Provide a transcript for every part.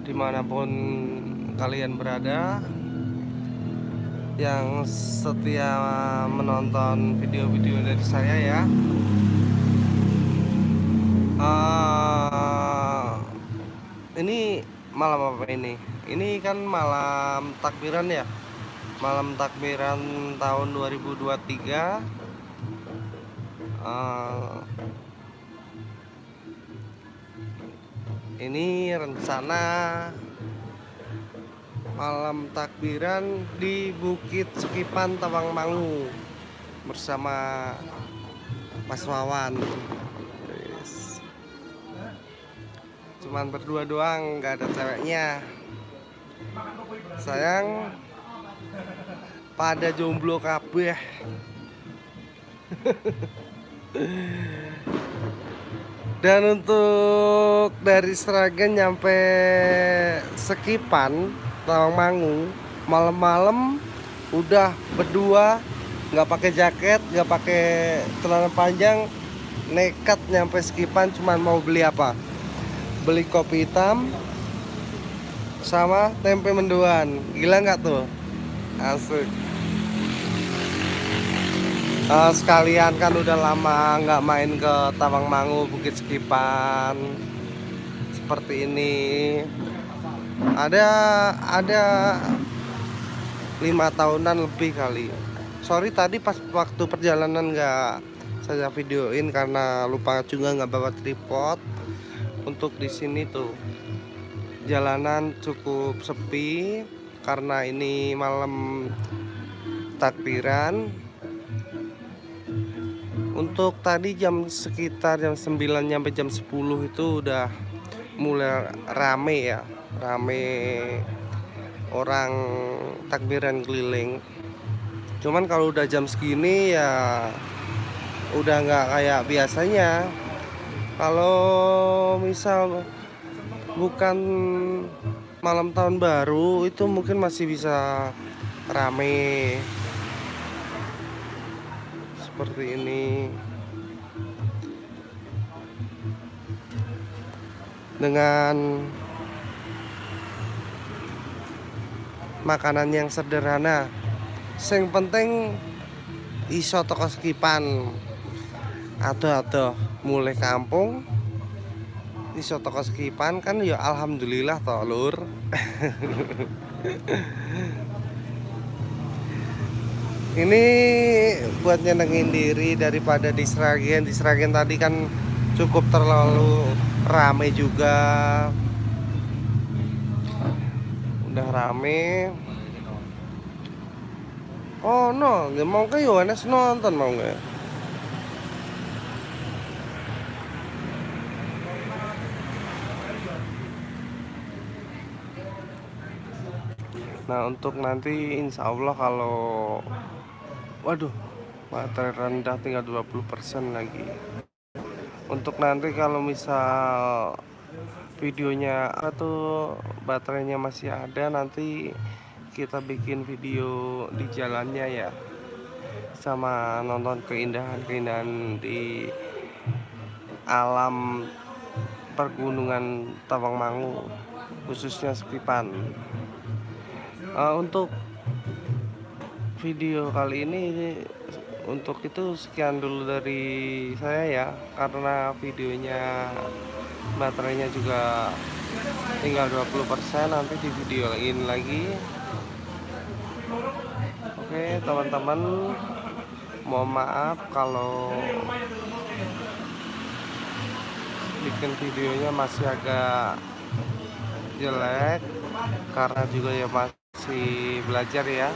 dimanapun kalian berada yang setia menonton video-video dari saya ya. Ini malam apa ini? Ini kan malam takbiran ya. Malam takbiran tahun 2023. Ini rencana malam takbiran di Bukit Sekipan Tawangmangu bersama Mas Wawan. Yes. Cuman berdua doang, nggak ada ceweknya. Sayang pada jomblo kabeh. Dan untuk dari Sragen nyampe Sekipan Tawangmangu malam-malam udah berdua, nggak pakai jaket, nggak pakai celana panjang, nekat nyampe Sekipan. Cuman mau beli apa? Beli kopi hitam sama tempe mendoan. Gila nggak tuh? Asik. Sekalian kan udah lama nggak main ke Tawangmangu, Bukit Sekipan seperti ini. Ada 5 tahunan lebih kali. Sorry tadi pas waktu perjalanan nggak saya videoin karena lupa juga nggak bawa tripod. Untuk di sini tuh jalanan cukup sepi karena ini malam takbiran. Untuk tadi sekitar jam 9 sampai jam 10 itu udah mulai rame ya. Rame orang takbiran keliling. Cuman kalau udah jam segini ya udah nggak kayak biasanya. Kalau misal bukan malam tahun baru itu mungkin masih bisa rame seperti ini dengan makanan yang sederhana. Yang penting iso toko Sekipan atau mulai kampung iso toko Sekipan kan ya alhamdulillah toh lur. Ini buat nyenengin diri daripada di Sragen. Di Sragen tadi kan cukup terlalu rame juga. Udah rame. Oh no, nggak mau ke Yohanes nonton mau nggak? Nah untuk nanti insya Allah kalau waduh baterai rendah tinggal 20% lagi. Untuk nanti kalau misal videonya atau baterainya masih ada, nanti kita bikin video di jalannya ya, sama nonton keindahan-keindahan di alam pergunungan Tawangmangu khususnya Sekipan. Untuk video kali ini untuk itu sekian dulu dari saya ya, karena videonya baterainya juga tinggal 20%, nanti di video lagi. Oke teman-teman, mohon maaf kalau bikin videonya masih agak jelek karena juga ya masih belajar ya.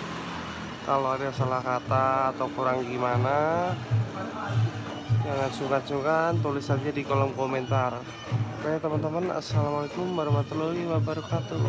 Kalau ada salah kata atau kurang gimana, jangan sungkan-sungkan tulis saja di kolom komentar. Oke teman-teman, assalamualaikum warahmatullahi wabarakatuh.